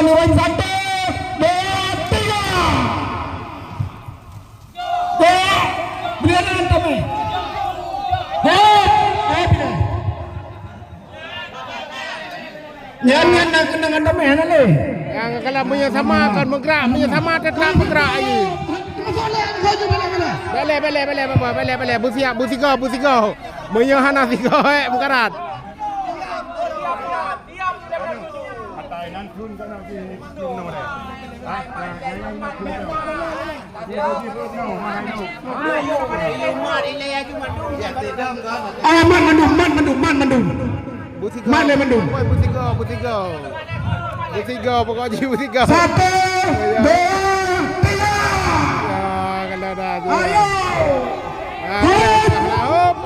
Aman Iwan 1, 2, 3. Belian Antame. Bila. Nyanyian nak kena Antame nale. Yang kalau punya sama kan bergerak, punya sama tetap bergerak aja. Bele. Busigo. Punya hana sigo bergerak. Man mandum. Busigo pokoknya Busigo. 1, 2, 3. Kalau dah. Ayo. Hop,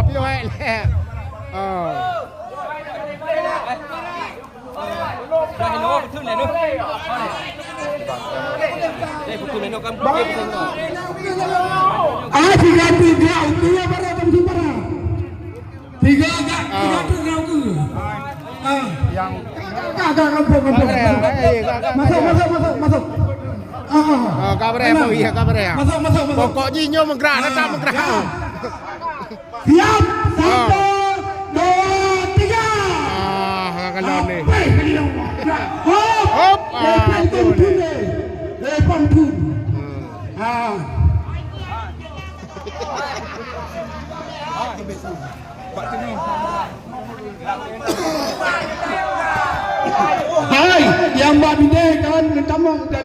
piu hai le. Dah no betul le no. Đây betul le no kan betul no. Diganti dia ukinya para tempat para. Tiga Yang agak masuk. kabar apa iya kabar ya. Masuk. Pokoknya nyo menggerak tetap menggerak. Siap. 1, 2, 3. Kalau ni. Hop. Lepan pun. Hai, yang mbak bine kan kamu